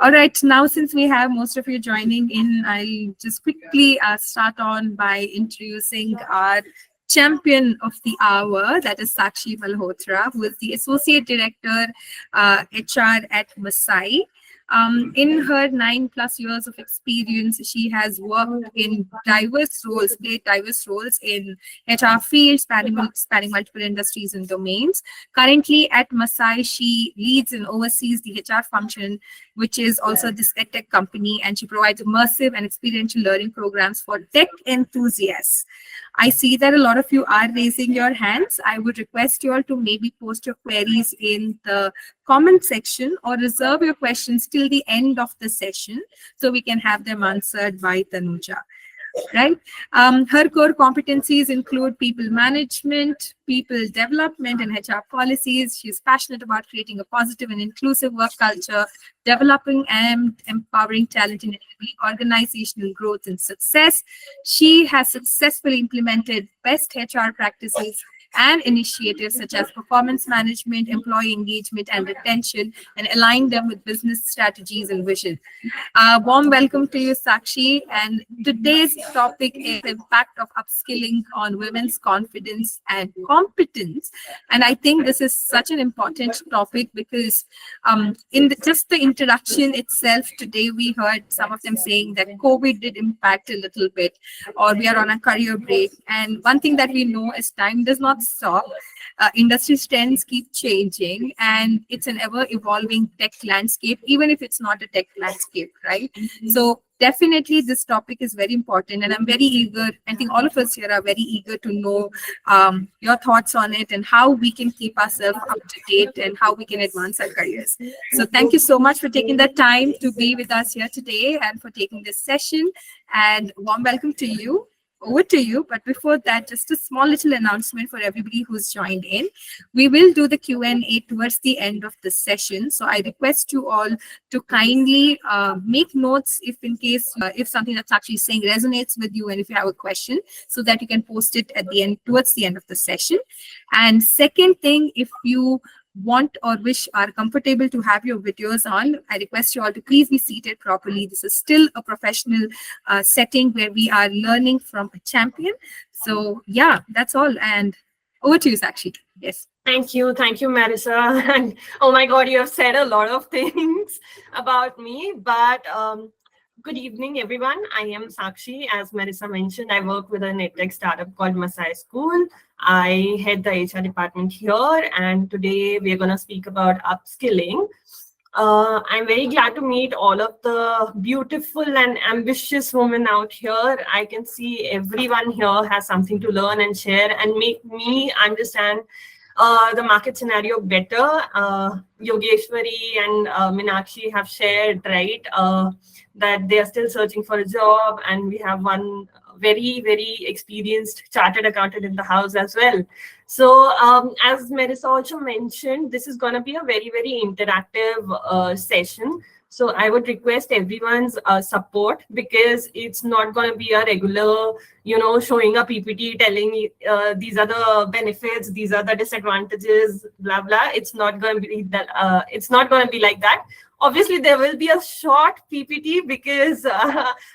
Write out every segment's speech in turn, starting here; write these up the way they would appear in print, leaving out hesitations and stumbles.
All right, now since we have most of you joining in, I'll just quickly start on by introducing our champion of the hour, that is Sakshi Malhotra, who is the Associate Director HR at Masai. In her 9+ years of experience, she has worked in diverse roles, played diverse roles in HR fields, spanning multiple industries and domains. Currently at Masai, she leads and oversees the HR function, which is also this EdTech company, and she provides immersive and experiential learning programs for tech enthusiasts. I see that a lot of you are raising your hands. I would request you all to maybe post your queries in the comment section or reserve your questions till the end of the session so we can have them answered by Tanuja. Right? Her core competencies include people management, people development, and HR policies. She's passionate about creating a positive and inclusive work culture, developing and empowering talent, and enabling organizational growth and success. She has successfully implemented best HR practices and initiatives such as performance management, employee engagement, and retention, and align them with business strategies and vision. Warm welcome to you, Sakshi. And today's topic is the impact of upskilling on women's confidence and competence. And I think this is such an important topic because just the introduction itself today, we heard some of them saying that COVID did impact a little bit, or we are on a career break. And one thing that we know is time does not stop. Industry trends keep changing, and it's an ever-evolving tech landscape, even if it's not a tech landscape, right? So definitely this topic is very important, and I'm very eager. I think all of us here are very eager to know your thoughts on it and how we can keep ourselves up to date and how we can advance our careers. So thank you so much for taking the time to be with us here today and for taking this session, and warm welcome to you. Over to you. But before that, just a small little announcement for everybody who's joined in. We will do the Q&A towards the end of the session. So I request you all to kindly make notes if in case, if something that's actually saying resonates with you and if you have a question, so that you can post it at the end, towards the end of the session. And second thing, if you want or wish are comfortable to have your videos on, I request you all to please be seated properly. This is still a professional setting where we are learning from a champion. So yeah, that's all. And over to you, Sakshi. Yes. Thank you, Marissa. And oh my God, you have said a lot of things about me, but good evening, everyone. I am Sakshi. As Marissa mentioned, I work with an edtech startup called Masai School. I head the HR department here, and today we are going to speak about upskilling. I'm very glad to meet all of the beautiful and ambitious women out here. I can see everyone here has something to learn and share and make me understand the market scenario better. Yogeshwari and Meenakshi have shared, right, that they are still searching for a job, and we have one very, very experienced chartered accountant in the house as well. So as Marissa also mentioned, this is going to be a very, very interactive session. So I would request everyone's support, because it's not going to be a regular, showing a PPT telling these are the benefits, these are the disadvantages, blah, blah. It's not going to be that. It's not going to be like that. Obviously, there will be a short PPT because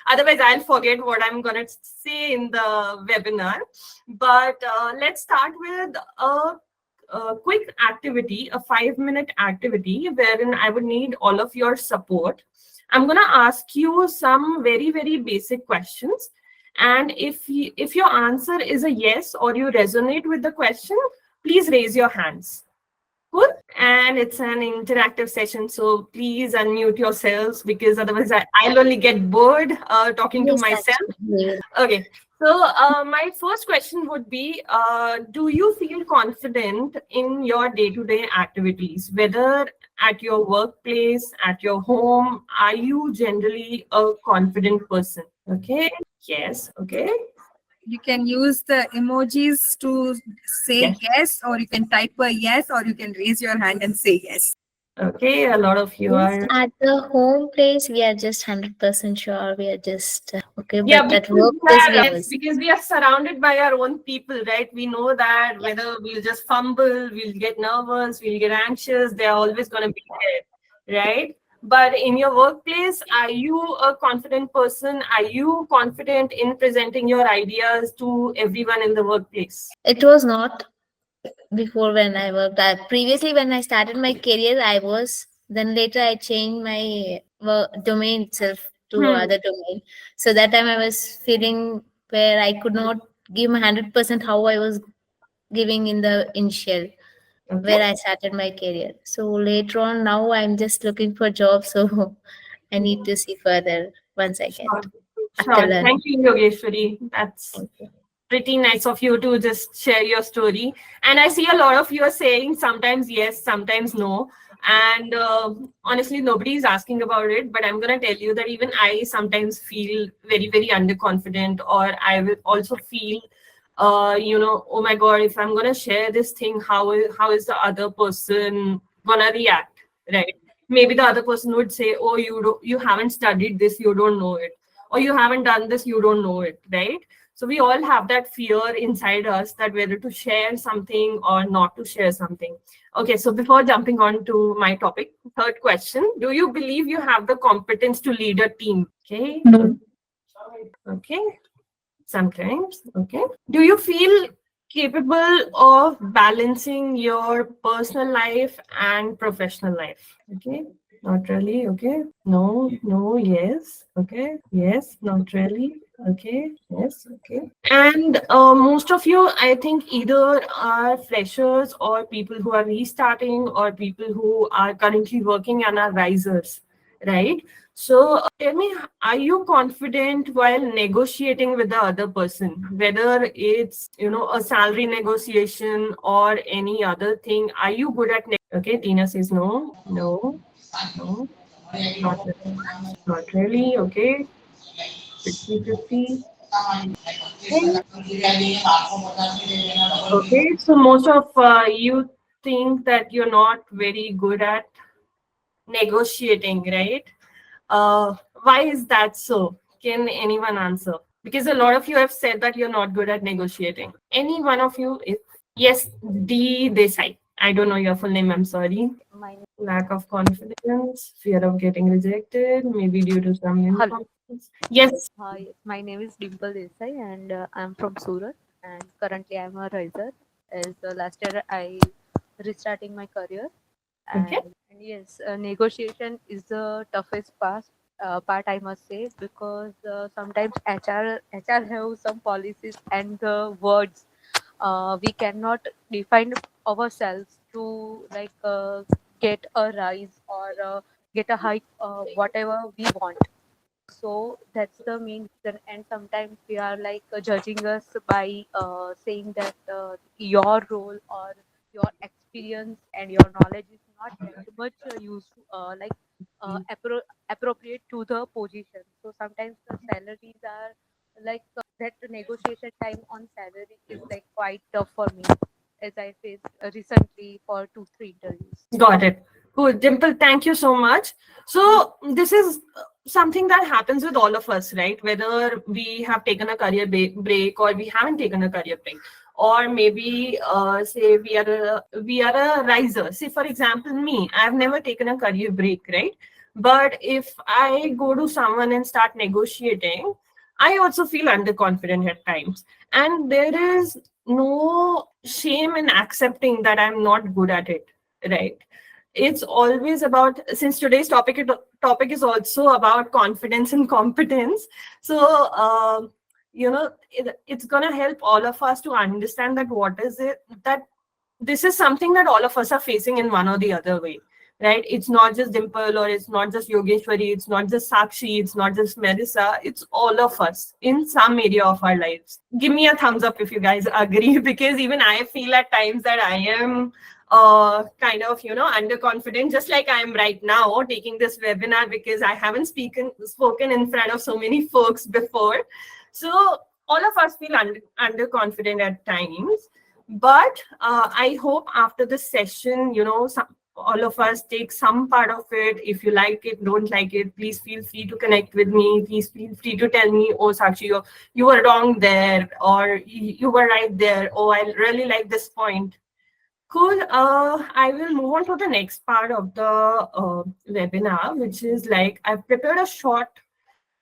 otherwise I'll forget what I'm going to say in the webinar. But let's start with a quick activity, a 5-minute activity wherein I would need all of your support. I'm going to ask you some very, very basic questions. And if your answer is a yes or you resonate with the question, please raise your hands. Cool. And it's an interactive session, so please unmute yourselves, because otherwise I'll only get bored talking to myself. Okay. So my first question would be, do you feel confident in your day-to-day activities, whether at your workplace, at your home? Are you generally a confident person? Okay. Yes. Okay. You can use the emojis to say yes, or you can type a yes, or you can raise your hand and say yes. Okay, a lot of you are. At the home place, we are just 100% sure. We are just okay. Yeah, but at workplace, because we are surrounded by our own people, right? We know that whether we'll just fumble, we'll get nervous, we'll get anxious, they're always going to be there, right? But in your workplace, are you a confident person? Are you confident in presenting your ideas to everyone in the workplace? It was not before when I worked. Previously, when I started my career, I was. Then later, I changed my domain itself to Hmm. other domain. So that time, I was feeling where I could not give my 100% how I was giving in the initial Okay. where I started my career. So later on, now I'm just looking for jobs. So I need to see further once I get Sure. after Sure. learning. Thank you, Yogeshwari. That's Thank you. pretty nice of you to just share your story. And I see a lot of you are saying sometimes yes, sometimes no. And honestly, nobody is asking about it, but I'm going to tell you that even I sometimes feel very, very underconfident, or I will also feel, oh my God, if I'm going to share this thing, how is the other person going to react, right? Maybe the other person would say, oh, you haven't studied this, you don't know it, or you haven't done this, you don't know it, right? So we all have that fear inside us that whether to share something or not to share something. Okay, so before jumping on to my topic, third question, do you believe you have the competence to lead a team? Okay. No. Okay. Sometimes. Okay. Do you feel capable of balancing your personal life and professional life? Okay. Not really. Okay. No, no, yes. Okay. Yes, not really. Okay. Yes. Okay. And most of you, I think, either are freshers or people who are restarting or people who are currently working and are risers, right? So tell me, are you confident while negotiating with the other person, whether it's a salary negotiation or any other thing? Are you good at okay, Tina says no, no, no, not really. Not really. Okay, 50-50. Okay, so most of you think that you're not very good at negotiating, right? Why is that so? Can anyone answer? Because a lot of you have said that you're not good at negotiating. Any one of you? Yes, D Desai. I don't know your full name. I'm sorry. My Lack of confidence, fear of getting rejected, maybe due to some Hello. incompetence. Yes. Hi, my name is Dimple Desai and I'm from Surat and currently I'm a riser. As last year I restarting my career Okay. and yes, negotiation is the toughest part I must say because sometimes HR have some policies and the words we cannot define ourselves to get a rise or get a hike whatever we want, so that's the main reason. And sometimes we are judging us by saying that your role or your experience and your knowledge is not that much used appropriate to the position. So sometimes the salaries are that negotiation time on salary is like quite tough for me, as I faced recently for 2 3 interviews. Got it. Cool. Dimple, thank you so much. So, this is something that happens with all of us, right? Whether we have taken a career break or we haven't taken a career break, or maybe say we are a riser. Say, for example, me, I've never taken a career break, right? But if I go to someone and start negotiating, I also feel underconfident at times. And there is no shame in accepting that I'm not good at it, right? It's always about, since today's topic is also about confidence and competence. So it's going to help all of us to understand that what is it that this is something that all of us are facing in one or the other way, right? It's not just Dimple, or it's not just Yogeshwari, it's not just Sakshi, it's not just Melissa, it's all of us in some area of our lives. Give me a thumbs up if you guys agree, because even I feel at times that I am kind of underconfident, just like I am right now taking this webinar, because I haven't spoken in front of so many folks before. So all of us feel underconfident at times, but I hope after this session, all of us take some part of it. If you like it, don't like it, please feel free to connect with me. Please feel free to tell me, oh, Sakshi, you were wrong there, or you were right there. Oh, I really like this point. Cool. I will move on to the next part of the webinar, which is like I've prepared a short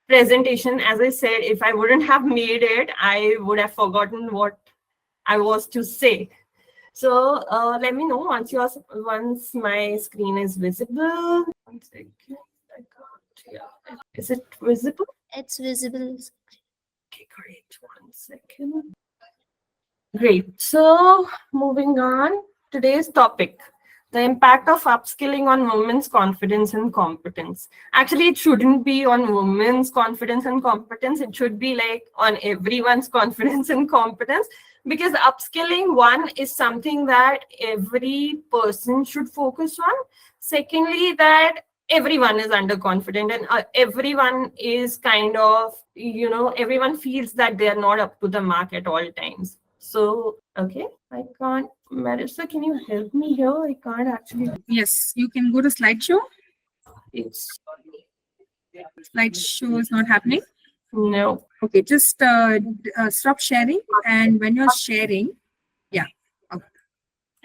presentation. As I said, if I wouldn't have made it, I would have forgotten what I was to say. So let me know once my screen is visible. One second. I can't. Yeah. Is it visible? It's visible. Okay, great. One second. Great. So moving on, today's topic, the impact of upskilling on women's confidence and competence. Actually, it shouldn't be on women's confidence and competence. It should be like on everyone's confidence and competence, because upskilling, one, is something that every person should focus on. Secondly, that everyone is underconfident, and everyone is kind of, everyone feels that they are not up to the mark at all times. So, okay, I can't. Marissa, can you help me here? I can't actually. Yes, you can go to slideshow. It's Slideshow is not happening. no. Okay, just stop sharing. And when you're sharing, yeah. Okay.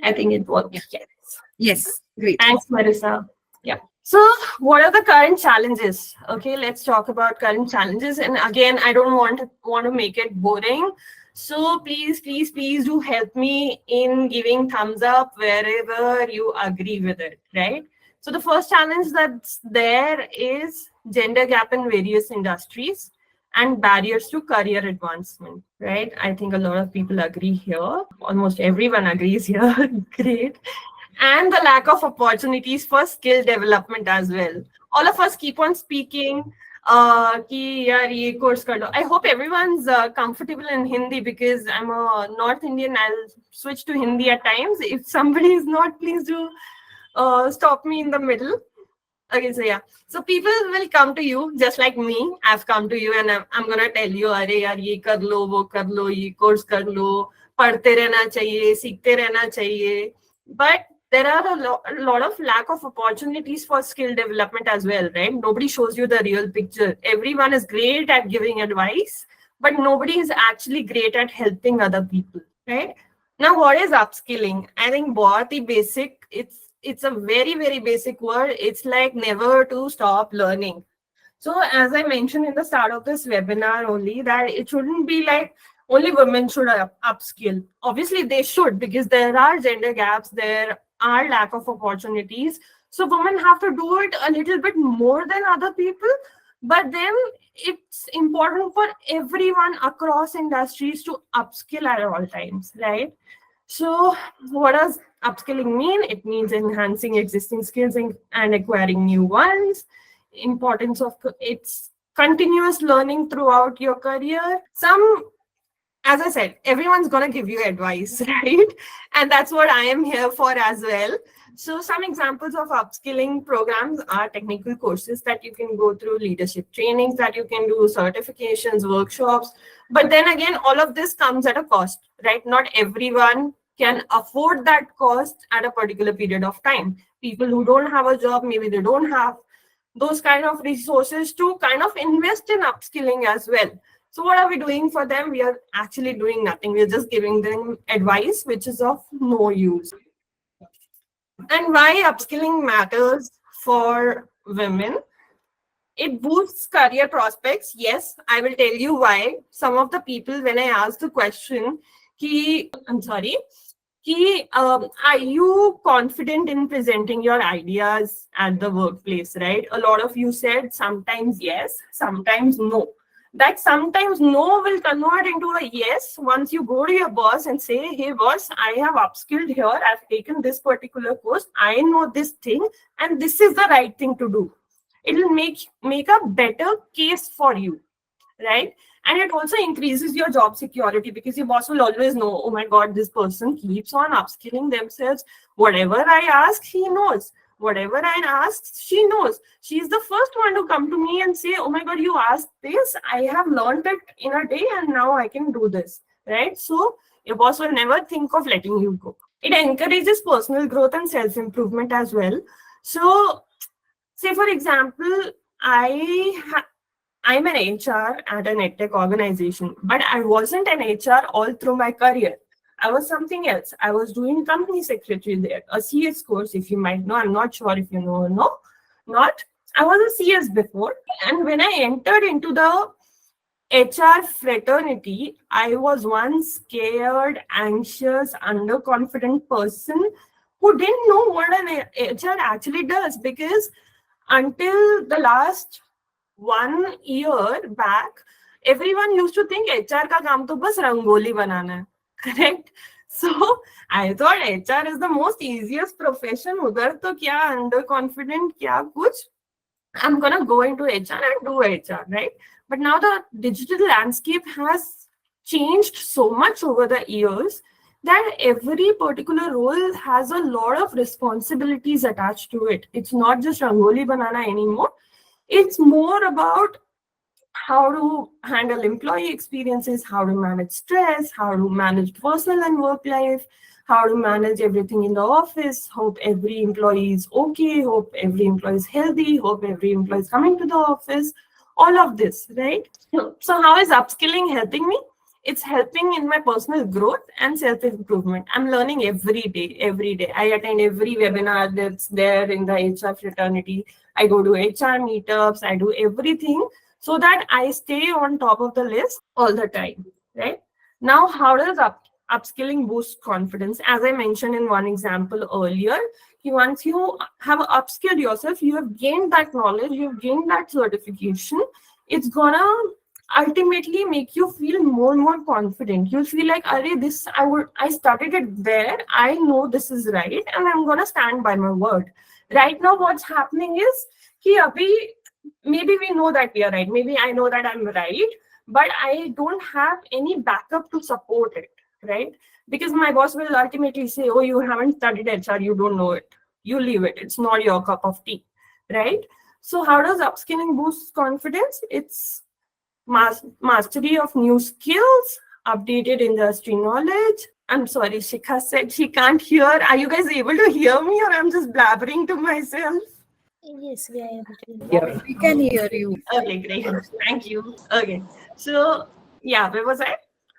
I think it worked. Yeah. Yes. Yes, great. Thanks, Marissa. Yeah. So, what are the current challenges? Okay, let's talk about current challenges. And again, I don't want to make it boring. So please, please, please do help me in giving thumbs up wherever you agree with it, right? So the first challenge that's there is gender gap in various industries and barriers to career advancement, right? I think a lot of people agree here. Almost everyone agrees here. Great. And the lack of opportunities for skill development as well. All of us keep on speaking कि यार ये course कर लो. I hope everyone's comfortable in Hindi, because I'm a North Indian. I'll switch to Hindi at times. If somebody is not, please do stop me in the middle. Okay, so yeah. So people will come to you just like me. I've come to you and I'm gonna tell you, अरे यार ये कर लो, वो कर लो, ये course कर लो, पढ़ते रहना चाहिए, सीखते रहना चाहिए. But there are a lot of lack of opportunities for skill development as well, right? Nobody shows you the real picture. Everyone is great at giving advice, but nobody is actually great at helping other people, right? Now, what is upskilling? I think बहुत ही basic. It's a very, very basic word. It's like never to stop learning. So as I mentioned in the start of this webinar only, that it shouldn't be like only women should upskill. Obviously they should, because there are gender gaps, there are lack of opportunities. So women have to do it a little bit more than other people. But then it's important for everyone across industries to upskill at all times, right? So what does upskilling mean? It means enhancing existing skills and acquiring new ones. Importance of it's continuous learning throughout your career. As I said, everyone's going to give you advice, right? And that's what I am here for as well. So some examples of upskilling programs are technical courses that you can go through, leadership trainings that you can do, certifications, workshops. But then again, all of this comes at a cost, right? Not everyone can afford that cost at a particular period of time. People who don't have a job, maybe they don't have those kind of resources to kind of invest in upskilling as well. So what are we doing for them? We are actually doing nothing. We're just giving them advice, which is of no use. And why upskilling matters for women? It boosts career prospects. Yes, I will tell you why. Some of the people, when I asked the question, are you confident in presenting your ideas at the workplace, right? A lot of you said sometimes yes, sometimes no. That sometimes no will convert into a yes once you go to your boss and say, hey boss, I have upskilled here, I've taken this particular course, I know this thing, and this is the right thing to do. It will make a better case for you, right? And it also increases your job security, because your boss will always know, oh my God, this person keeps on upskilling themselves. Whatever I ask, he knows. Whatever I ask, she knows. She's the first one to come to me and say, oh my God, you asked this. I have learned it in a day and now I can do this, right? So your boss will never think of letting you go. It encourages personal growth and self-improvement as well. So say, for example, I'm an HR at an EdTech organization, but I wasn't an HR all through my career. I was something else. I was doing company secretary there, a CS course, if you might know. I'm not sure if you know or no. Not. I was a CS before. And when I entered into the HR fraternity, I was one scared, anxious, underconfident person who didn't know what an HR actually does, because until the last 1 year back, everyone used to think HR का काम तो बस रंगोली बनाना है, correct? So I thought HR is the most easiest profession. उधर तो क्या underconfident क्या कुछ, I'm gonna go into HR and do HR, right? But now the digital landscape has changed so much over the years that every particular role has a lot of responsibilities attached to it. It's not just rangoli banana anymore. It's more about how to handle employee experiences, how to manage stress, how to manage personal and work life, how to manage everything in the office, hope every employee is okay, hope every employee is healthy, hope every employee is coming to the office, all of this, right? So how is upskilling helping me? It's helping in my personal growth and self-improvement. I'm learning every day, every day. I attend every webinar that's there in the HR fraternity. I go to HR meetups, I do everything so that I stay on top of the list all the time, right? Now, how does upskilling boost confidence? As I mentioned in one example earlier, once you have upskilled yourself, you have gained that knowledge, you've gained that certification, it's gonna ultimately make you feel more and more confident. You'll feel like, I started it there, I know this is right, and I'm gonna stand by my word. Right now, what's happening is, maybe we know that we are right, maybe I know that I'm right, but I don't have any backup to support it, right? Because my boss will ultimately say, oh, you haven't studied HR, you don't know it, you leave it, it's not your cup of tea, right? So how does upskilling boost confidence? It's mastery of new skills, updated industry knowledge. I'm sorry, Shikha said she can't hear. Are you guys able to hear me, or I'm just blabbering to myself? Yes, we are able to hear. Yeah, we can hear you. Okay, great. Thank you. Okay. So, yeah, where was I?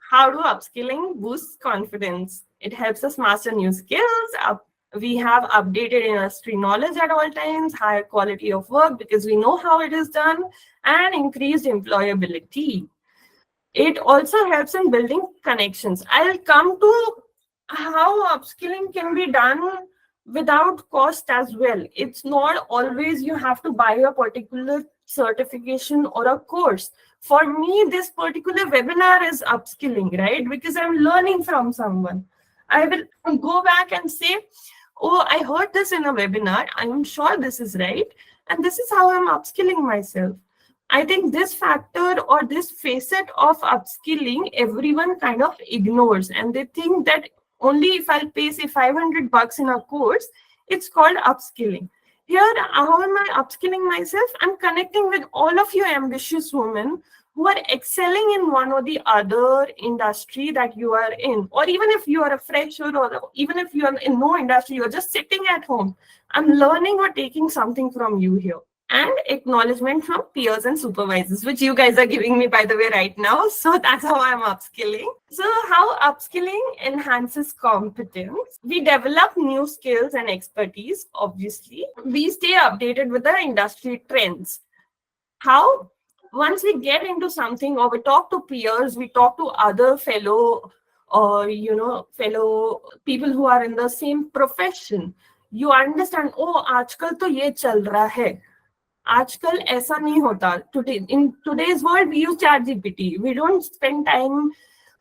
How do upskilling boost confidence? It helps us master new skills. We have updated industry knowledge at all times, higher quality of work because we know how it is done, and increased employability. It also helps in building connections. I'll come to how upskilling can be done without cost as well. It's not always you have to buy a particular certification or a course. For me, this particular webinar is upskilling, right? Because I'm learning from someone. I will go back and say, oh, I heard this in a webinar, I'm sure this is right, and this is how I'm upskilling myself. I think this factor or this facet of upskilling, everyone kind of ignores, and they think that only if I'll pay, say, $500 in a course, it's called upskilling. Here, how am I upskilling myself? I'm connecting with all of you ambitious women who are excelling in one or the other industry that you are in. Or even if you are a fresher, or even if you are in no industry, you're just sitting at home. I'm learning or taking something from you here. And acknowledgement from peers and supervisors, which you guys are giving me, by the way, right now. So that's how I'm upskilling. So how upskilling enhances competence? We develop new skills and expertise, obviously. We stay updated with the industry trends. How? Once we get into something, or we talk to peers, we talk to other fellow people who are in the same profession, you understand, oh, आजकल तो ये चल रहा है. आजकल ऐसा नहीं होता. In today's world, we use ChatGPT. We don't spend time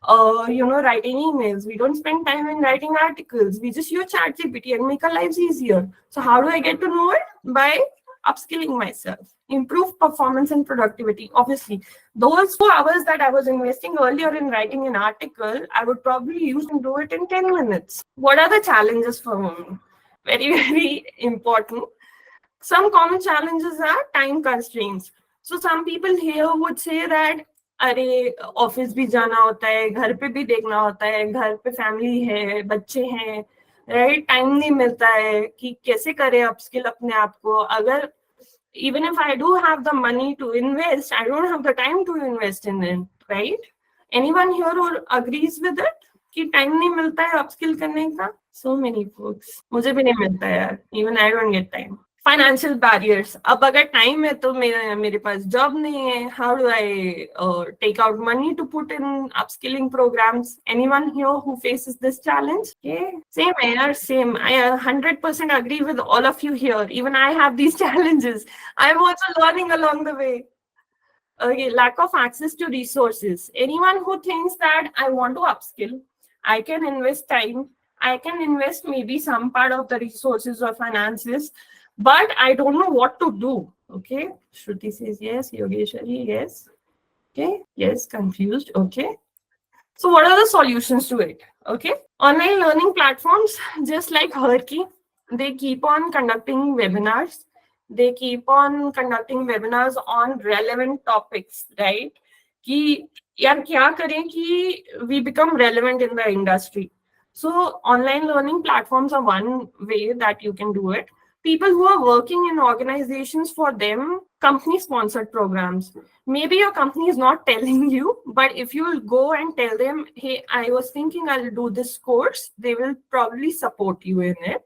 writing emails. We don't spend time in writing articles. We just use ChatGPT and make our lives easier. So how do I get to know it? By upskilling myself. Improve performance and productivity. Obviously, those 4 hours that I was investing earlier in writing an article, I would probably use and do it in 10 minutes. What are the challenges for women? Very, very important. Some common challenges are time constraints. So some people here would say that, अरे office भी जाना होता है, घर पे भी देखना होता है, घर पे फैमिली है, बच्चे हैं, राइट? टाइम नहीं मिलता है कि कैसे करें अपस्किल अपने आप को. अगर even if I do have the money to invest, I don't have the time to invest in it, right? Anyone here who agrees with it? कि टाइम नहीं मिलता है अपस्किल करने का? So many folks. मुझे भी नहीं मिलता है यार. Even I don't get time. Financial barriers. अब अगर टाइम है तो मेरे पास जॉब नहीं है. How do I take out money to put in upskilling programs? Anyone here who faces this challenge? Okay. Same here, same. I 100% agree with all of you here. Even I have these challenges. I'm also learning along the way. Okay, lack of access to resources. Anyone who thinks that I want to upskill, I can invest time, I can invest maybe some part of the resources or finances, but I don't know what to do. Okay, Shruti says yes, Yogeshwari, yes. Okay, yes, confused. Okay. So what are the solutions to it? Okay, online learning platforms, just like HerKey, they keep on conducting webinars. They keep on conducting webinars on relevant topics, right? कि यार क्या करें कि we become relevant in the industry. So online learning platforms are one way that you can do it. People who are working in organizations, for them, company sponsored programs. Maybe your company is not telling you, but if you will go and tell them, hey, I was thinking I'll do this course, they will probably support you in it.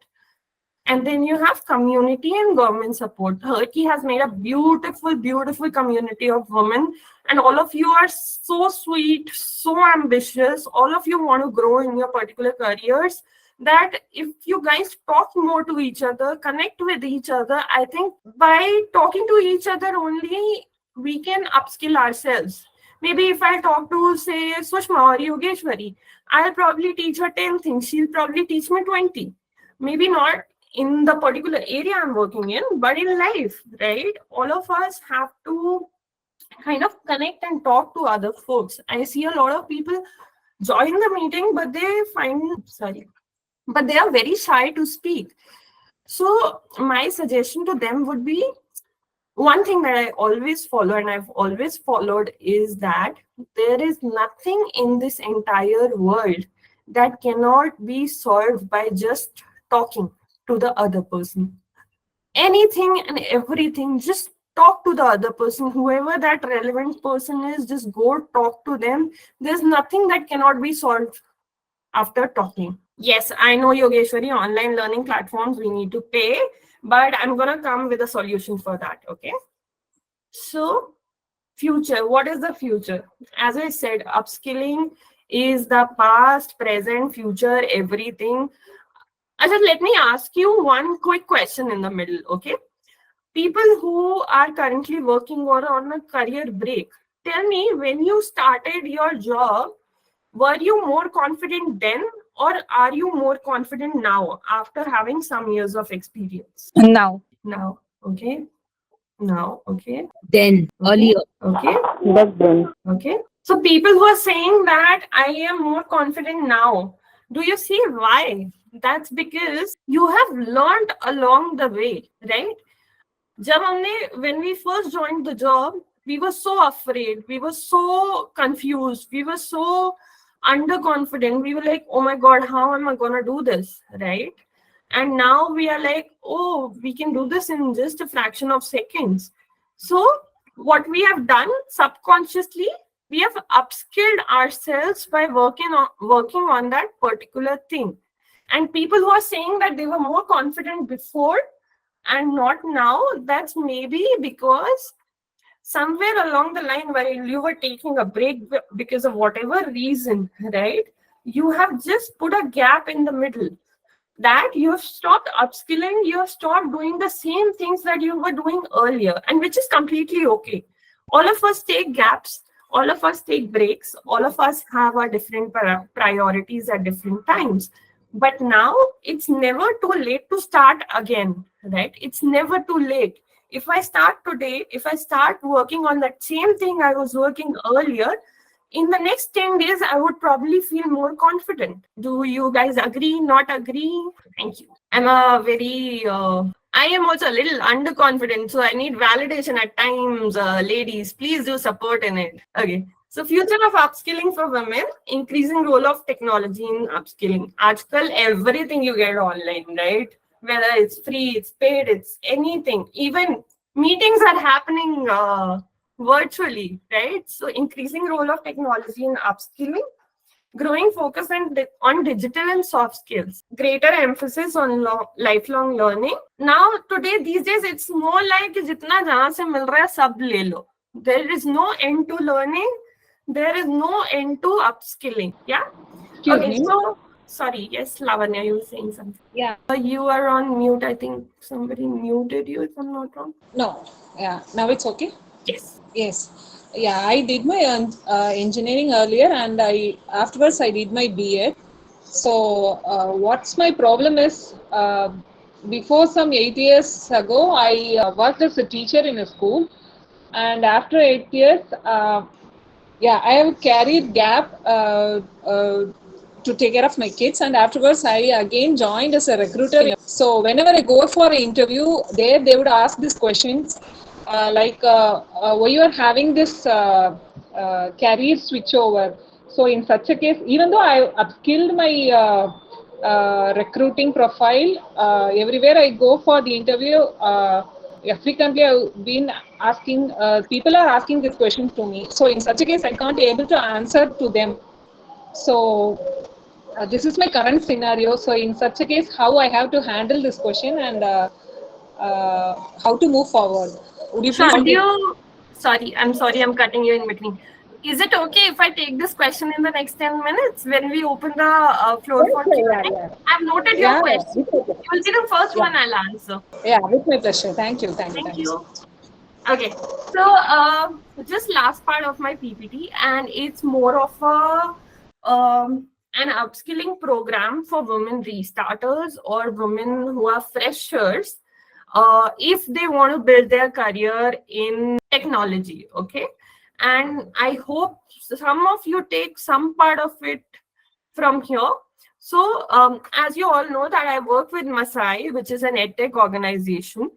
And then you have community and government support. HerKey has made a beautiful, beautiful community of women. And all of you are so sweet, so ambitious. All of you want to grow in your particular careers. That if you guys talk more to each other, connect with each other, I think by talking to each other only, we can upskill ourselves. Maybe if I talk to, say, Sushma or Yogeshwari, I'll probably teach her 10 things. She'll probably teach me 20. Maybe not in the particular area I'm working in, but in life, right? All of us have to kind of connect and talk to other folks. I see a lot of people join the meeting, but but they are very shy to speak. So my suggestion to them would be, one thing that I always follow and I've always followed is that there is nothing in this entire world that cannot be solved by just talking to the other person. Anything and everything, just talk to the other person. Whoever that relevant person is, just go talk to them. There's nothing that cannot be solved after talking. Yes, I know, Yogeshwari, online learning platforms, we need to pay, but I'm going to come with a solution for that. Okay. So, future, what is the future? As I said, upskilling is the past, present, future, everything. Ajay, let me ask you one quick question in the middle, okay? People who are currently working or on a career break, tell me, when you started your job, were you more confident then, or are you more confident now after having some years of experience? Now. Now, okay. Now, okay. Then. Okay. Earlier. Okay. But then, Okay. So people who are saying that I am more confident now, do you see why? That's because you have learned along the way, right? When we first joined the job, we were so afraid, we were so confused, we were so underconfident. We were like, oh my God, how am I gonna do this? Right? And now we are like, oh, we can do this in just a fraction of seconds. So what we have done subconsciously, we have upskilled ourselves by working on that particular thing. And people who are saying that they were more confident before and not now, that's maybe because somewhere along the line while you were taking a break because of whatever reason, right? You have just put a gap in the middle, that you have stopped upskilling, you have stopped doing the same things that you were doing earlier, and which is completely okay. All of us take gaps, all of us take breaks, all of us have our different priorities at different times. But now it's never too late to start again, right? It's never too late. If I start today, if I start working on that same thing I was working earlier, in the next 10 days, I would probably feel more confident. Do you guys agree, not agree? Thank you. I am also a little underconfident, so I need validation at times. Ladies, please do support in it. Okay. So future of upskilling for women, increasing role of technology in upskilling. આજકાલ everything you get online, right? Whether it's free, it's paid, it's anything. Even meetings are happening virtually, right? So increasing role of technology in upskilling. growing focus on digital and soft skills, greater emphasis on lifelong learning. Now, today, these days, it's more like jitna jahan se mil raha hai, sab le lo. There is no end to learning. There is no end to upskilling. Yeah. Excuse Okay. me. So, sorry. Yes, Lavanya, you were saying something. Yeah. You are on mute. I think somebody muted you, if I'm not wrong. No. Yeah. Now it's okay. Yes. Yes. Yeah. I did my engineering earlier, and afterwards I did my B.Ed. So what's my problem is before some 8 years ago I worked as a teacher in a school, and after 8 years. Yeah, I have carried gap to take care of my kids, and afterwards I again joined as a recruiter. So whenever I go for an interview, there they would ask these questions why you are having this career switchover. So in such a case, even though I upskilled my recruiting profile, everywhere I go for the interview. Frequently I've been asking, people are asking this question to me. So in such a case, I can't be able to answer to them. So this is my current scenario. So in such a case, how I have to handle this question and how to move forward. Would you please? Sorry, I'm sorry, I'm cutting you in between. Is it okay if I take this question in the next 10 minutes when we open the floor for Q&A? I've noted your question. You will be the first one I'll answer. Yeah, with my pleasure. Thank you. Thank you. Okay, so just last part of my PPT, and it's more of an upskilling program for women restarters or women who are freshers if they want to build their career in technology. Okay, and I hope some of you take some part of it from here. So as you all know that I work with Masai, which is an edtech organization.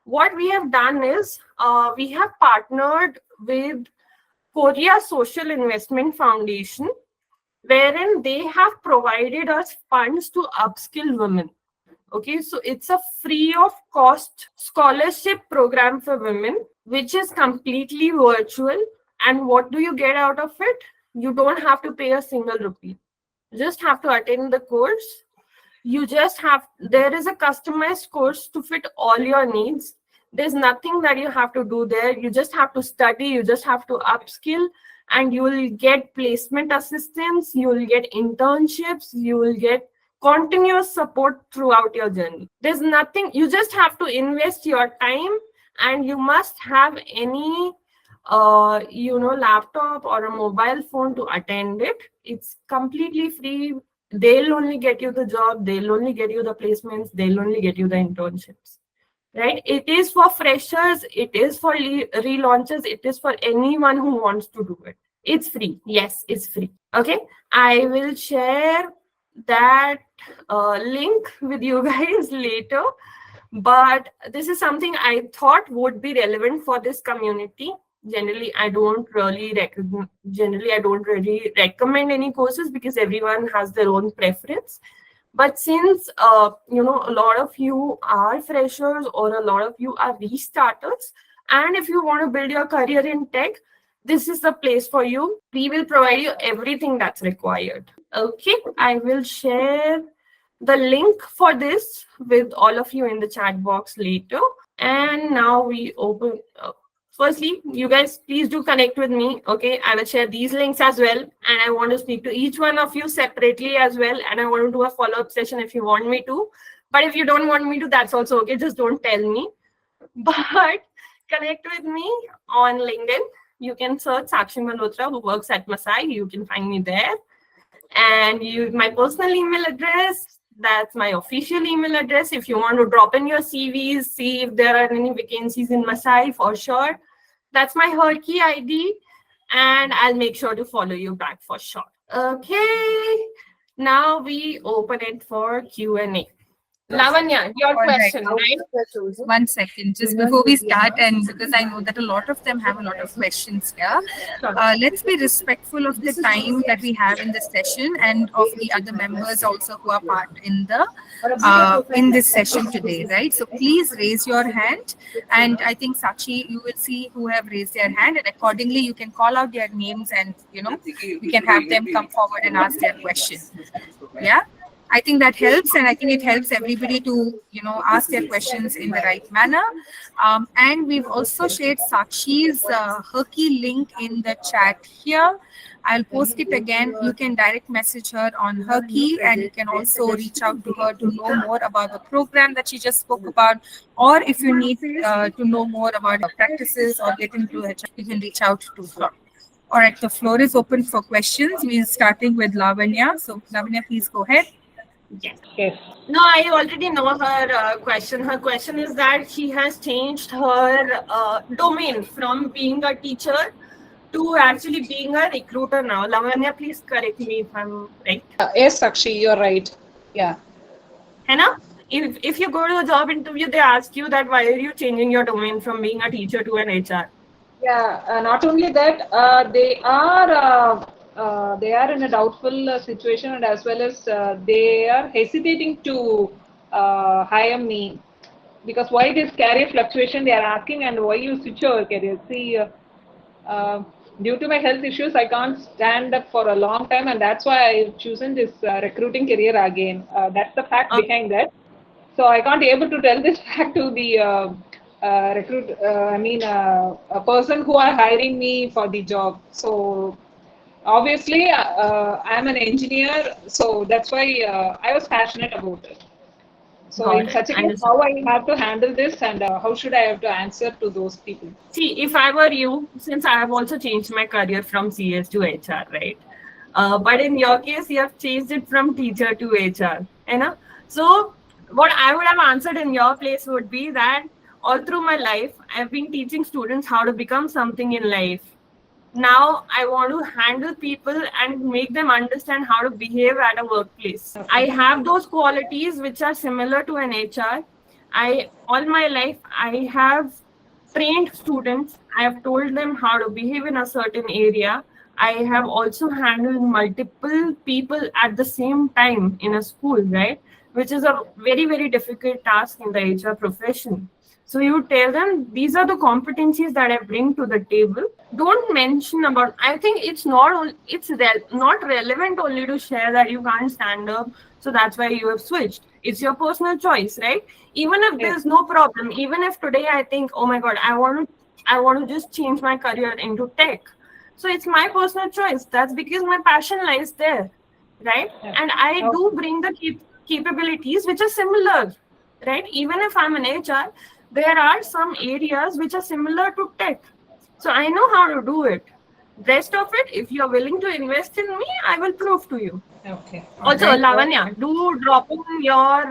What we have done is we have partnered with Korea Social Investment Foundation, wherein they have provided us funds to upskill women. Okay, so it's a free of cost scholarship program for women, which is completely virtual. And what do you get out of it? You don't have to pay a single rupee. You just have to attend the course. There is a customized course to fit all your needs. There's nothing that you have to do there. You just have to study, you just have to upskill, and you will get placement assistance, you will get internships, you will get continuous support throughout your journey. There's nothing, you just have to invest your time, and you must have any laptop or a mobile phone to attend it. It's completely free. They'll only get you the job, they'll only get you the placements, they'll only get you the internships, right? It is for freshers, it is for relaunches, it is for anyone who wants to do it. It's free. Yes, it's free. Okay, I will share that link with you guys later, but this is something I thought would be relevant for this community. Generally, I don't really recommend any courses because everyone has their own preference. But since a lot of you are freshers or a lot of you are restarters, and if you want to build your career in tech, this is the place for you. We will provide you everything that's required. Okay, I will share the link for this with all of you in the chat box later. And now we open. Firstly, you guys, please do connect with me. Okay, I will share these links as well. And I want to speak to each one of you separately as well. And I want to do a follow-up session if you want me to. But if you don't want me to, that's also okay. Just don't tell me. But connect with me on LinkedIn. You can search Sakshi Malhotra, who works at Masai. You can find me there. And my personal email address, that's my official email address. If you want to drop in your CVs, see if there are any vacancies in Masai, for sure. That's my HerKey ID, and I'll make sure to follow you back for sure. Okay, now we open it for Q&A. Lavanya, your All right. question, right? One second, just before we start, and because I know that a lot of them have a lot of questions here, let's be respectful of the time that we have in this session and of the other members also who are part in this session today, right? So please raise your hand, and I think Sakshi, you will see who have raised their hand, and accordingly you can call out their names, and we can have them come forward and ask their question. Yeah. I think that helps, and I think it helps everybody to, ask their questions in the right manner. And we've also shared Sakshi's HerKey link in the chat here. I'll post it again. You can direct message her on HerKey, and you can also reach out to her to know more about the program that she just spoke about, or if you need to know more about her practices or get into HR, you can reach out to her. All right, the floor is open for questions. We're starting with Lavanya. So, Lavanya, please go ahead. Yes. No, I already know her question. Her question is that she has changed her domain from being a teacher to actually being a recruiter now. Lavanya, please correct me if I'm right. Yes, Sakshi, you're right. Yeah. Hannah, if you go to a job interview, they ask you that why are you changing your domain from being a teacher to an HR? Yeah, not only that, they are in a doubtful situation, and as well as they are hesitating to hire me, because why this career fluctuation they are asking, and why you switch your career. See, due to my health issues, I can't stand up for a long time, and that's why I've chosen this recruiting career again. That's the fact behind that. So I can't able to tell this fact to the a person who are hiring me for the job. So obviously, I'm an engineer, so that's why I was passionate about it. So Got in it. such a case, Understood. how I have to handle this, and how should I have to answer to those people? See, if I were you, since I have also changed my career from CS to HR, right? But in your case, you have changed it from teacher to HR, you know? So what I would have answered in your place would be that all through my life, I've been teaching students how to become something in life. Now I want to handle people and make them understand how to behave at a workplace. I have those qualities which are similar to an HR. All my life I have trained students. I have told them how to behave in a certain area. I have also handled multiple people at the same time in a school, right? Which is a very, very difficult task in the HR profession. So you tell them these are the competencies that I bring to the table. Don't mention about. I think not relevant only to share that you can't stand up, so that's why you have switched. It's your personal choice, right? Even if there's no problem, even if today I think, oh my god, I want to just change my career into tech. So it's my personal choice. That's because my passion lies there, right? And I do bring the capabilities which are similar, right? Even if I'm an HR, there are some areas which are similar to tech. So I know how to do it. Rest of it, if you're willing to invest in me, I will prove to you. Okay. Also, Lavanya, do drop in your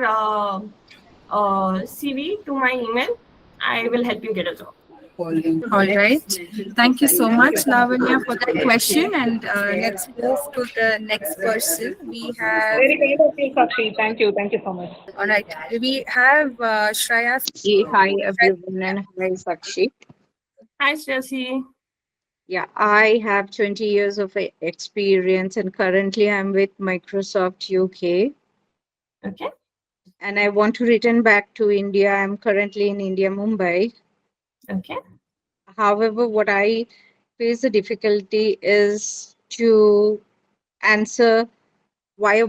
CV to my email. I will help you get a job. All right. Thank you so much, Lavanya, for that question. And let's move to the next person. We have. Very kind of you, Sakshi. Thank you. Thank you so much. All right. We have Shreya. Hi everyone and hi Sakshi. Hi, Shasi. Yeah, I have 20 years of experience and currently I'm with Microsoft UK Okay. and I want to return back to India. I'm currently in India, Mumbai. Okay. However, what I face the difficulty is to answer why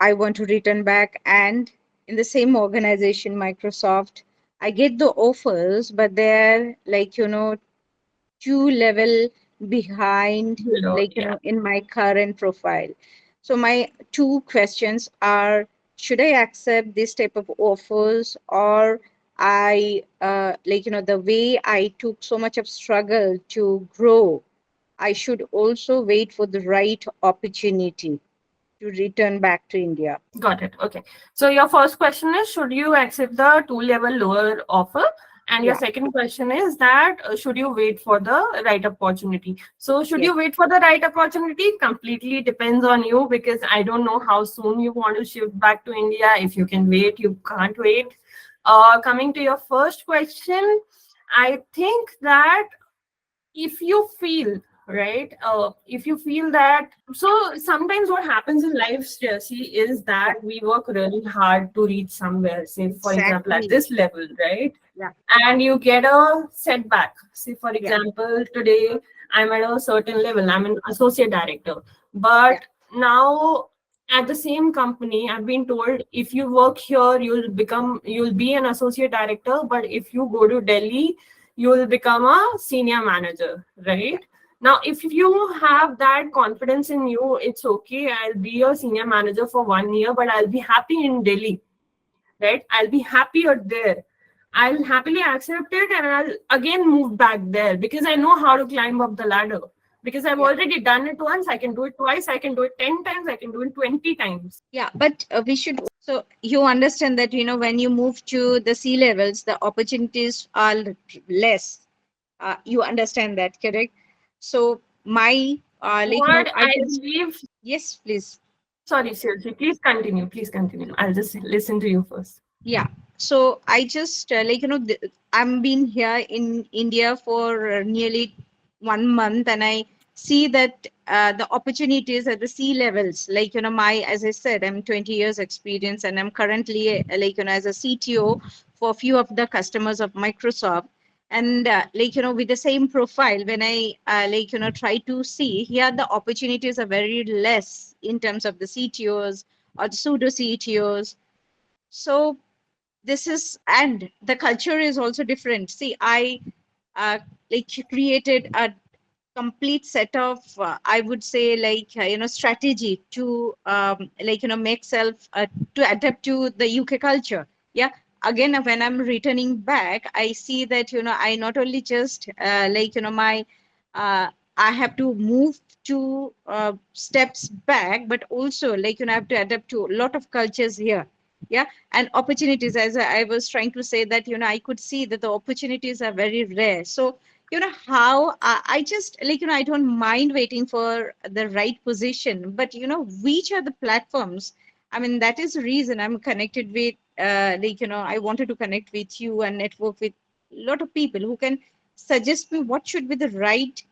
I want to return back, and in the same organization, Microsoft, I get the offers, but they're like, 2 level behind, in my current profile. So my two questions are, should I accept this type of offers, or I the way I took so much of struggle to grow, I should also wait for the right opportunity to return back to India. Got it. Okay. So your first question is, should you accept the 2-level lower offer? And your Yeah. second question is that should you wait for the right opportunity? So should Yes. you wait for the right opportunity? Completely depends on you, because I don't know how soon you want to shift back to India. If you can wait, you can't wait. Coming to your first question, I think that if you feel right, if you feel that, so sometimes what happens in life, Jesse, is Yeah. that we work really hard to reach somewhere, say for example at Exactly. this level, right? Yeah. And you get a setback. Say for Yeah. example, today I'm at a certain level, I'm an associate director, Yeah. but now at the same company I've been told if you work here you'll be an associate director, but if you go to Delhi you will become a senior manager, Yeah. right? Now if you have that confidence in you, it's okay, I'll be a senior manager for 1 year, but I'll be happy in Delhi, right? I'll be happier there. I'll happily accept it and I'll again move back there because I know how to climb up the ladder. Because I've Yeah. already done it once, I can do it twice, I can do it 10 times, I can do it 20 times. Yeah, but we should. So you understand that when you move to the sea levels, the opportunities are less. You understand that, correct? So my What I I can. believe, Yes, please. sorry, seriously, please continue, please continue. I'll just listen to you first. Yeah. So I just I'm been here in India for nearly 1 month, and I see that the opportunities at the sea levels, my, as I said, I'm 20 years experience, and I'm currently as a CTO for a few of the customers of Microsoft. And with the same profile, when I try to see here, the opportunities are very less in terms of the CTOs or the pseudo CTOs. So this is, and the culture is also different. See, I created a complete set of I would say strategy to make self to adapt to the UK culture. Yeah. Again, when I'm returning back, I see that I not only just my uh, I have to move to steps back, but also I have to adapt to a lot of cultures here. Yeah. And opportunities, as I was trying to say, that I could see that the opportunities are very rare. So how I just I don't mind waiting for the right position, but which are the platforms. I mean, that is the reason I'm connected with I wanted to connect with you and network with a lot of people who can suggest me what should be the right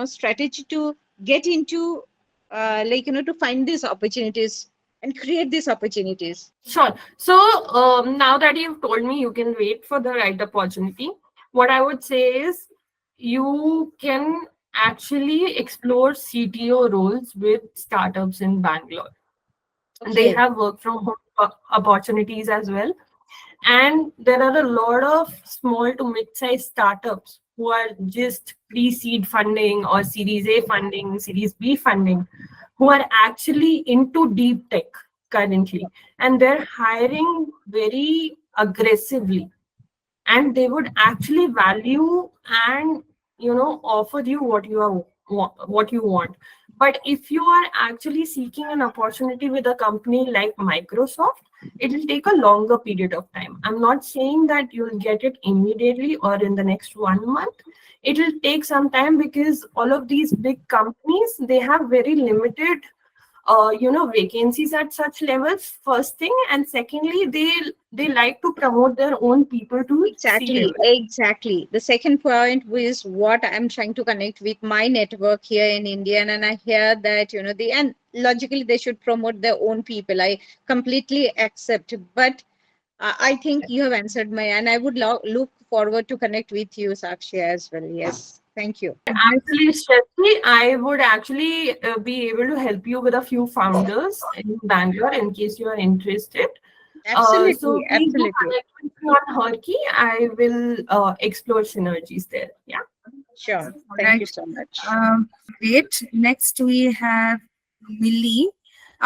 strategy to get into to find these opportunities and create these opportunities. Sure. So now that you've told me you can wait for the right opportunity, what I would say is you can actually explore CTO roles with startups in Bangalore. They Okay. have work from home opportunities as well. And there are a lot of small to mid-sized startups who are just pre-seed funding or Series A funding, Series B funding, who are actually into deep tech currently. And they're hiring very aggressively. And they would actually value and offer you what you want. But if you are actually seeking an opportunity with a company like Microsoft, it will take a longer period of time. I'm not saying that you'll get it immediately or in the next 1 month. It will take some time because all of these big companies, they have very limited vacancies at such levels, first thing, and secondly they like to promote their own people to C Exactly, level. exactly. The second point was what I'm trying to connect with my network here in India, and I hear that and logically they should promote their own people. I completely accept, but I think you have answered my, and I would look forward to connect with you, Sakshi, as well. Yes, thank you. Actually, Shruti, I would actually be able to help you with a few founders in Bangalore in case you are interested. So Absolutely, please do absolutely. connect with me on HerKey. I will explore synergies there. Yeah. Sure. All Thank you right. so much. Great. Next we have Millie.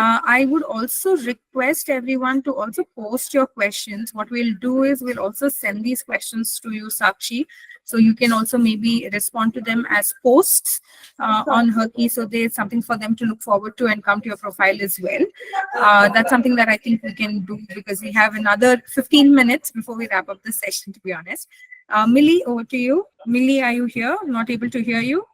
I would also request everyone to also post your questions. What we'll do is we'll also send these questions to you, Sakshi, so you can also maybe respond to them as posts on HerKey, so there's something for them to look forward to and come to your profile as well. That's something that I think we can do because we have another 15 minutes before we wrap up the session, to be honest. Millie, over to you. Millie, are you here? Not able to hear you.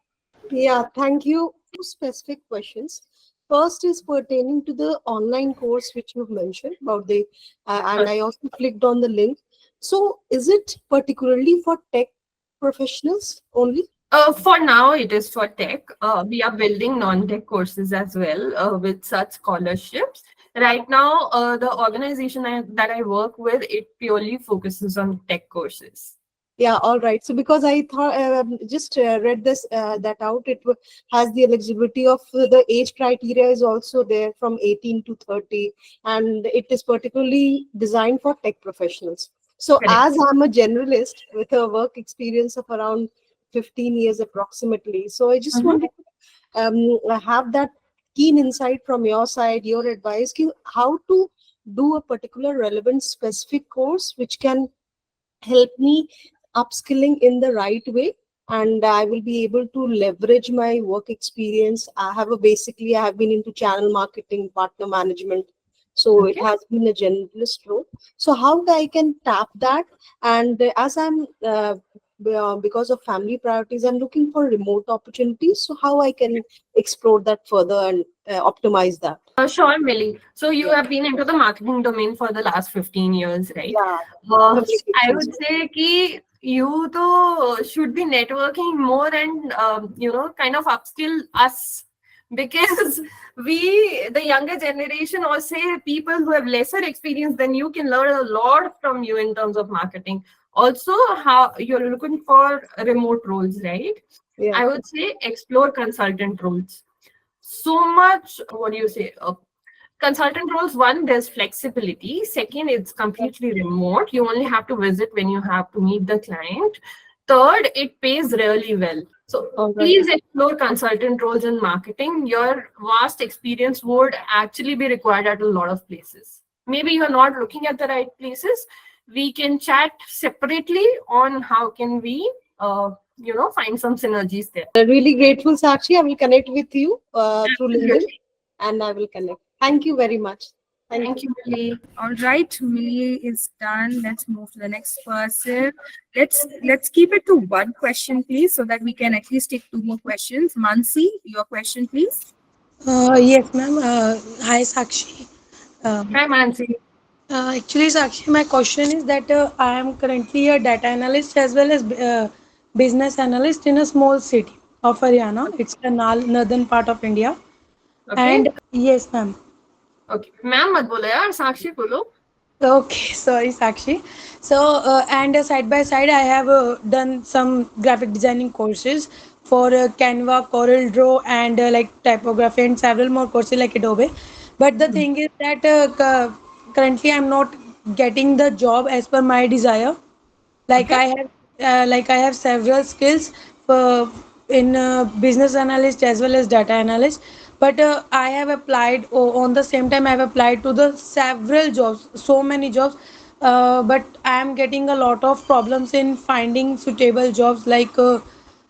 Yeah, thank you. Two specific questions. First is pertaining to the online course which you've mentioned about and I also clicked on the link. So, is it particularly for tech professionals only? For now, it is for tech. We are building non-tech courses as well with such scholarships. Right now, the organization that I work with, it purely focuses on tech courses. Yeah, all right. So because I thought just read this that out, has the eligibility of the age criteria is also there from 18 to 30, and it is particularly designed for tech professionals. So Correct. as I'm a generalist with a work experience of around 15 years approximately, so I just wanted to have that keen insight from your side, your advice, how to do a particular relevant specific course which can help me upskilling in the right way, and I will be able to leverage my work experience. I have been into channel marketing, partner management, so it Okay. has been a generalist role. So how I can tap that, and as I'm because of family priorities, I'm looking for remote opportunities, so how I can explore that further and optimize that. Sure, Millie. So you have been into the marketing domain for the last 15 years, right? Yeah, I communications. would say कि you though should be networking more and kind of upskill us, because the younger generation, or say people who have lesser experience than you, can learn a lot from you in terms of marketing. Also, how you're looking for remote roles, right? Yeah. I would say explore consultant roles. So much, what do you say? Consultant roles, one, there's flexibility. Second, it's completely remote. You only have to visit when you have to meet the client. Third, it pays really well. So All right. please explore consultant roles in marketing. Your vast experience would actually be required at a lot of places. Maybe you're not looking at the right places. We can chat separately on how can we find some synergies there. Really grateful, Sakshi. I will connect with you through LinkedIn, Absolutely. and I will connect. Thank you very much. Thank you, Millie. All right, Millie is done. Let's move to the next person. Let's keep it to one question, please, so that we can at least take two more questions. Mansi, your question, please. Yes, ma'am. Hi, Sakshi. Um, Hi, Mansi. Actually, Sakshi, my question is that I am currently a data analyst as well as business analyst in a small city of Haryana. It's the northern part of India. Okay. And yes, ma'am. Okay ma'am मत बोलो यार, साक्षी बोलो. Okay, sorry, Sakshi. So, and side by side, I have done some graphic designing courses for Canva, Corel Draw, and like typography, and several more courses like Adobe. But the thing is that currently I'm not getting the job as per my desire. Like Okay. I have, like I have several skills for in business analyst as well as data analyst. But I have applied on the same time. I have applied to the several jobs, so many jobs. But I am getting a lot of problems in finding suitable jobs. Like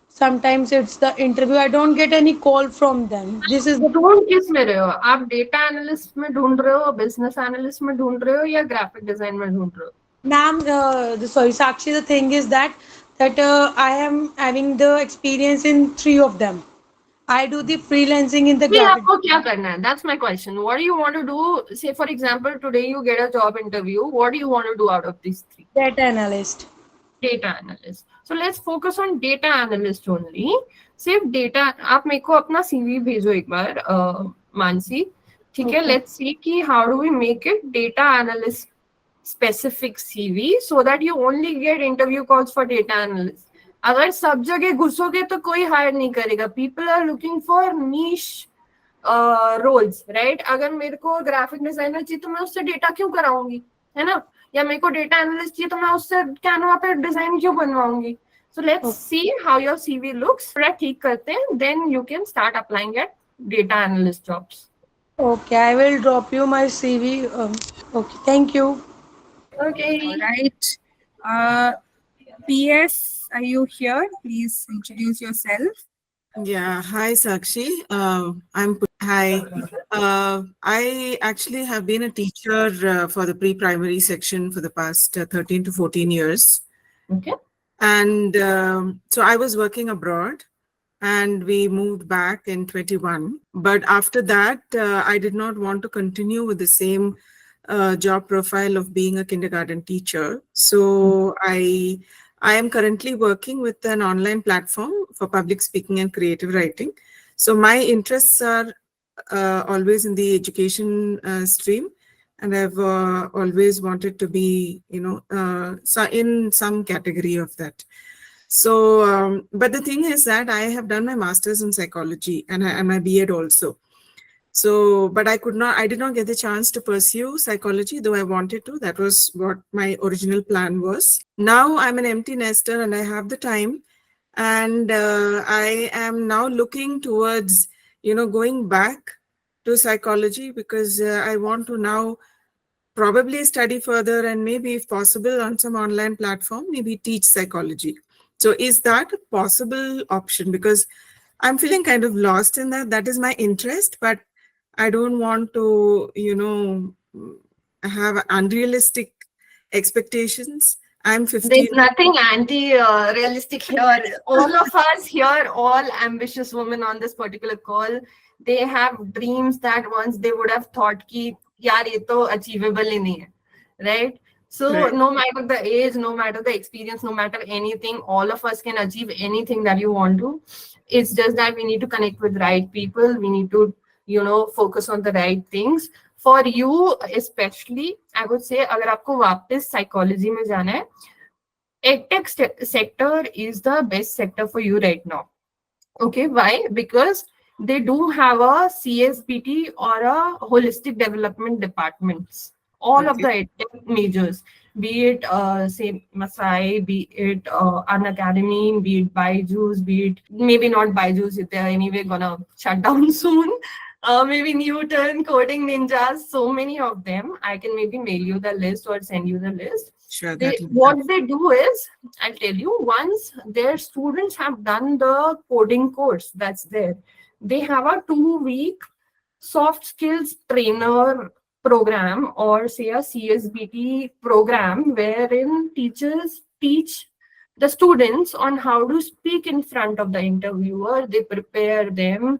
sometimes it's the interview. I don't get any call from them. This is the ढूंढ किस में रहे हो आप? Data analyst में ढूंढ रहे हो, बिजनेस एनालिस्ट में ढूंढ रहे हो, या ग्राफिक डिजाइन में ढूंढ रहे हो? Ma'am, sorry, Sakshi, the thing is that I am having the experience in three of them. I do the freelancing in the नहीं, graphic आपको क्या करना है? That's my question. What do you want to do? Say for example, today you get a job interview. What do you want to do out of these three? data analyst. Data analyst. So let's focus on data analyst only. सिर्फ data, आप मेरे को अपना CV भेजो एक बार, मानसी. ठीक है, Okay. let's see कि how do we make it data analyst specific CV so that you only get interview calls for data analyst. अगर सब जगह घुसोगे तो कोई हायर नहीं करेगा. People are looking for niche roles, right? अगर मेरे को ग्राफिक डिजाइनर चाहिए तो मैं उससे डेटा क्यों कराऊंगी, है ना? या मेरे को डेटा एनालिस्ट चाहिए तो मैं उससे कैनवा पे डिजाइन क्यों बनवाऊंगी? So let's see how your CV looks. ठीक करते हैं, then you can start applying at data analyst jobs. Okay, I will drop you my CV. Okay, thank you. Okay. All right. Uh, PS, are you here? Please introduce yourself. Yeah, hi Sakshi. Hi. I actually have been a teacher for the pre-primary section for the past 13 to 14 years. Okay. And so I was working abroad and we moved back in 21. But after that, I did not want to continue with the same job profile of being a kindergarten teacher. So I am currently working with an online platform for public speaking and creative writing. So my interests are always in the education stream, and I've always wanted to be, so in some category of that. So, but the thing is that I have done my master's in psychology and my B.Ed also. So, but I did not get the chance to pursue psychology, though I wanted to. That was what my original plan was. Now I'm an empty nester and I have the time. And I am now looking towards, going back to psychology because I want to now probably study further and maybe, if possible, on some online platform, maybe teach psychology. So, is that a possible option? Because I'm feeling kind of lost in that. That is my interest, but I don't want to, have unrealistic expectations. I'm There's 15. nothing anti-realistic here. All of us here, all ambitious women on this particular call, they have dreams that once they would have thought कि यार ये तो achievable ही नहीं है, right? So Right. no matter the age, no matter the experience, no matter anything, all of us can achieve anything that you want to. It's just that we need to connect with right people. We need to, focus on the right things. For you, especially, I would say, अगर आपको वापस psychology में जाना है, EdTech sector is the best sector for you right now. Okay, why? Because they do have a CSBT or a holistic development departments. All of the Okay. EdTech majors, be it say Masai, be it an academy, be it Byju's, be it maybe not Byju's, if they're anyway gonna shut down soon. Maybe Newton, Coding Ninjas, so many of them. I can maybe mail you the list or send you the list. Sure. What they do is, I'll tell you, once their students have done the coding course that's there, they have a 2 week soft skills trainer program, or say a CSBT program, wherein teachers teach the students on how to speak in front of the interviewer. They prepare them.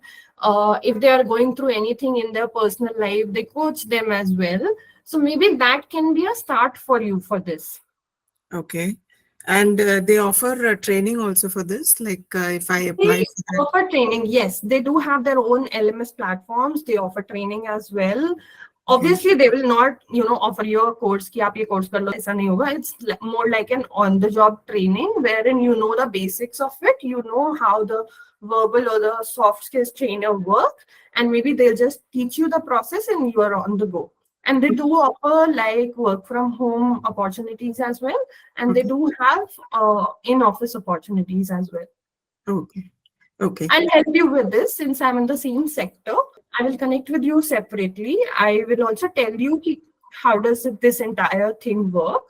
If they are going through anything in their personal life, they coach them as well. So maybe that can be a start for you for this. Okay. And they offer training also for this. Like if I apply They for that. offer training, yes. They do have their own LMS platforms. They offer training as well. Obviously, they will not, offer you a course कि आप ये course कर लो, ऐसा नहीं होगा. It's more like an on-the-job training wherein you know the basics of it. You know how the verbal or the soft skills trainer work, and maybe they'll just teach you the process and you are on the go. And they do offer like work from home opportunities as well, and they do have in-office opportunities as well. Okay. Okay. I'll help you with this since I'm in the same sector. I will connect with you separately. I will also tell you how does this entire thing work.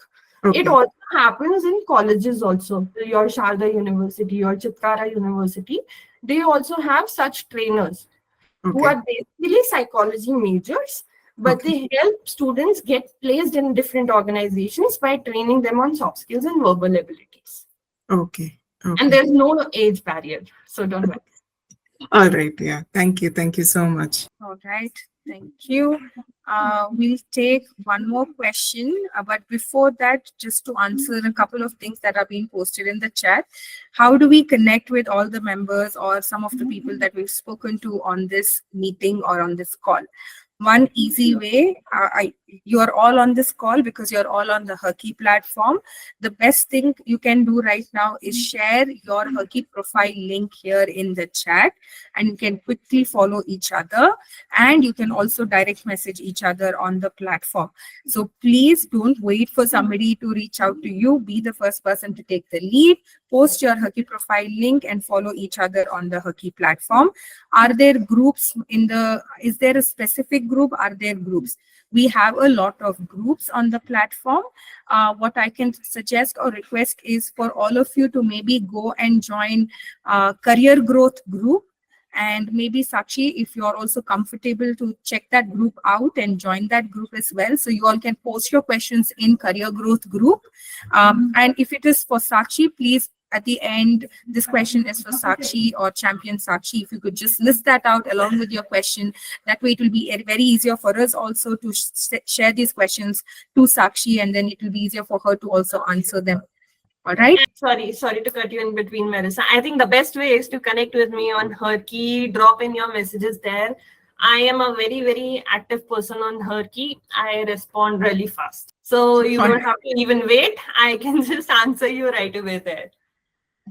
Okay. It also happens in colleges also. Your Sharda University, your Chitkara University, they also have such trainers who Okay. are basically psychology majors, but they help students get placed in different organizations by training them on soft skills and verbal abilities. Okay. And Okay. there's no age barrier, so don't worry. All right. Yeah. Thank you. Thank you so much. All right. Thank you. We'll take one more question. But before that, just to answer a couple of things that are being posted in the chat, how do we connect with all the members or some of the people that we've spoken to on this meeting or on this call? one easy way. You are all on this call because you're all on the HerKey platform. The best thing you can do right now is share your HerKey profile link here in the chat, and you can quickly follow each other, and you can also direct message each other on the platform. So please don't wait for somebody to reach out to you. Be the first person to take the lead. Post your HerKey profile link and follow each other on the HerKey platform. Are there groups is there a specific group? Are there groups? We have a lot of groups on the platform. What I can suggest or request is for all of you to maybe go and join career growth group. And maybe Sakshi, if you're also comfortable to check that group out and join that group as well. So you all can post your questions in career growth group. And if it is for Sakshi, please at the end, this question is for Sakshi or Champion Sakshi. If you could just list that out along with your question, that way it will be very easier for us also to share these questions to Sakshi, and then it will be easier for her to also answer them. All right. Sorry to cut you in between, Marissa. I think the best way is to connect with me on HerKey. Drop in your messages there. I am a very, very active person on HerKey. I respond really fast. So you don't have to even wait. I can just answer you right away there.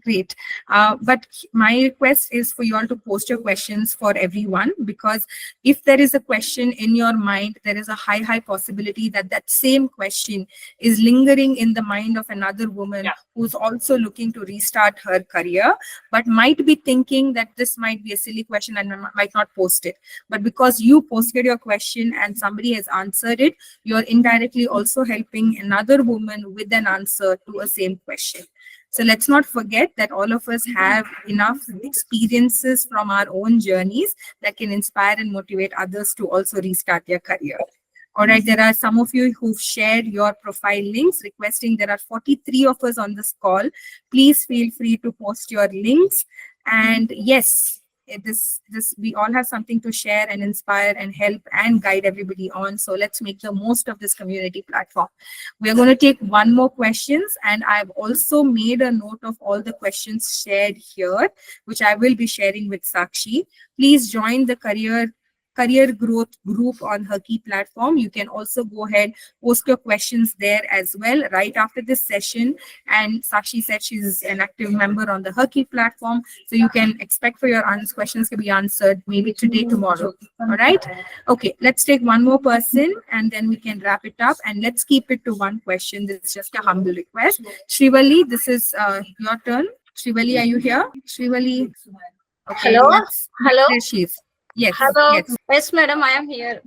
Great. But my request is for you all to post your questions for everyone, because if there is a question in your mind, there is a high possibility that that same question is lingering in the mind of another woman who's also looking to restart her career, but might be thinking that this might be a silly question and might not post it. But because you posted your question and somebody has answered it, you're indirectly also helping another woman with an answer to a same question. So let's not forget that all of us have enough experiences from our own journeys that can inspire and motivate others to also restart their career. All right, there are some of you who've shared your profile links, requesting there are 43 of us on this call. Please feel free to post your links. And yes, we all have something to share and inspire and help and guide everybody on. So let's make the most of this community platform. We are going to take one more questions, and I've also made a note of all the questions shared here, which I will be sharing with Sakshi. Please join the career growth group on HerKey platform. You can also go ahead, post your questions there as well right after this session. And Sakshi said she's an active member on the HerKey platform, so you can expect for your questions to be answered maybe today, tomorrow. All right. Okay, let's take one more person and then we can wrap it up, and let's keep it to one question. This is just a humble request. Shrivali, this is your turn. Shrivali, are you here? Shrivali. Okay, Hello. There she is. Yes. Hello. Yes, madam, I am here.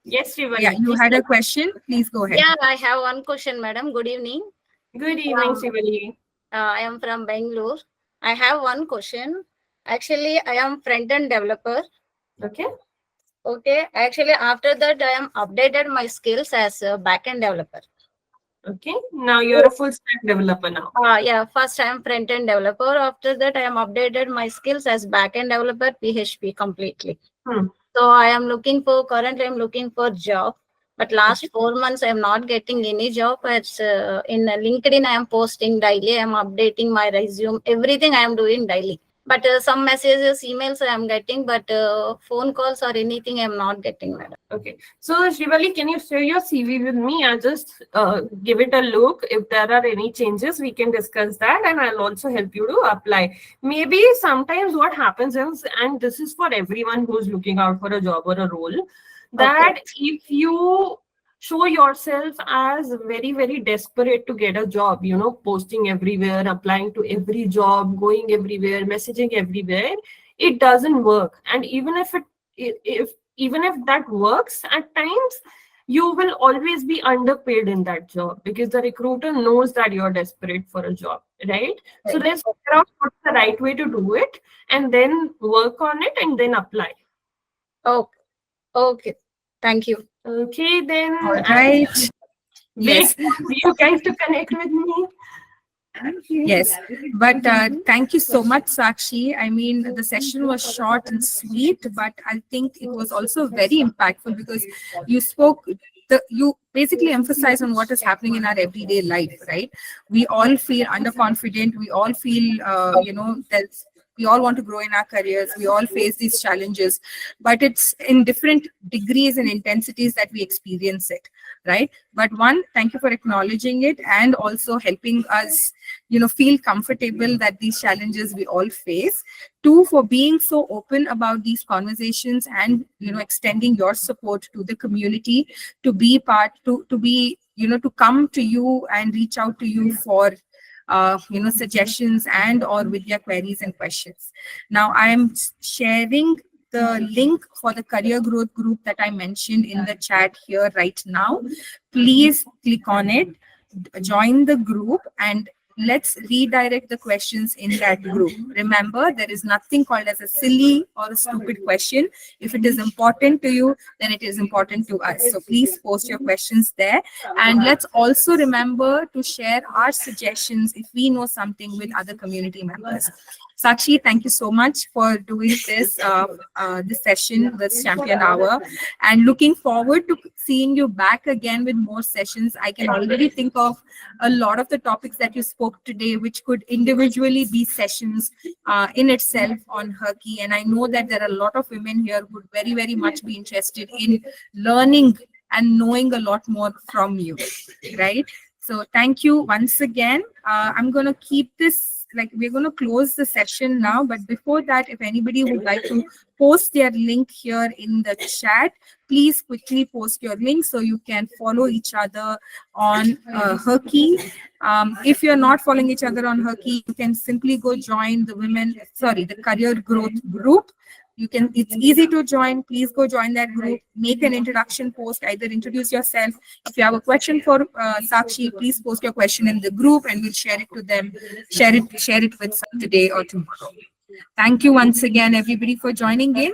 Yes, Srivali. Yeah, you had a question. Please go ahead. Yeah, I have one question, madam. Good evening. Good evening, Srivali. I am from Bangalore. I have one question. Actually, I am front-end developer. Okay. Okay. Actually, after that, I am updated my skills as a back-end developer. Okay. Now you're a full stack developer now. Yeah. First, I am front-end developer. After that, I am updated my skills as back-end developer, PHP completely. So currently I'm looking for job. But last 4 months, I am not getting any job. It's in LinkedIn, I am posting daily. I am updating my resume. Everything I am doing daily. But some messages, emails I am getting, but phone calls or anything I am not getting, madam. Okay. So, Shrivali, can you share your CV with me? I'll just give it a look. If there are any changes, we can discuss that, and I'll also help you to apply. Maybe sometimes what happens is, and this is for everyone who's looking out for a job or a role, that if you show yourself as very, very desperate to get a job, posting everywhere, applying to every job, going everywhere, messaging everywhere, it doesn't work. And even if that works at times, you will always be underpaid in that job because the recruiter knows that you're desperate for a job, right? So let's figure out what's the right way to do it and then work on it and then apply. Okay. Thank you. Okay, then. All right. Yes. You guys to connect with me. Yes, but thank you so much, Sakshi. I mean, the session was short and sweet, but I think it was also very impactful because you basically emphasize on what is happening in our everyday life, right? We all feel underconfident. We all feel, We all want to grow in our careers. We all face these challenges, but it's in different degrees and intensities that we experience it, right? But one, thank you for acknowledging it and also helping us, feel comfortable that these challenges we all face. Two, for being so open about these conversations and, extending your support to the community to be part, to be, to come to you and reach out to you for suggestions and or with your queries and questions. Now I am sharing the link for the career growth group that I mentioned in the chat here right now. Please click on it, join the group, and let's redirect the questions in that group. Remember, there is nothing called as a silly or a stupid question. If it is important to you, then it is important to us. So please post your questions there. And let's also remember to share our suggestions if we know something with other community members. Sakshi, thank you so much for doing this session, this champion hour, and looking forward to seeing you back again with more sessions. I can already think of a lot of the topics that you spoke today, which could individually be sessions in itself on HerKey. And I know that there are a lot of women here who would very, very much be interested in learning and knowing a lot more from you, right? So thank you once again. I'm going to keep this, we're going to close the session now, but before that, if anybody would like to post their link here in the chat, please quickly post your link so you can follow each other on HerKey. If you're not following each other on HerKey, you can simply go join the career growth group. It's easy to join. Please go join that group, make an introduction post, either introduce yourself. If you have a question for Sakshi, please post your question in the group and we'll share it to them, share it with today or tomorrow. Thank you once again, everybody, for joining in.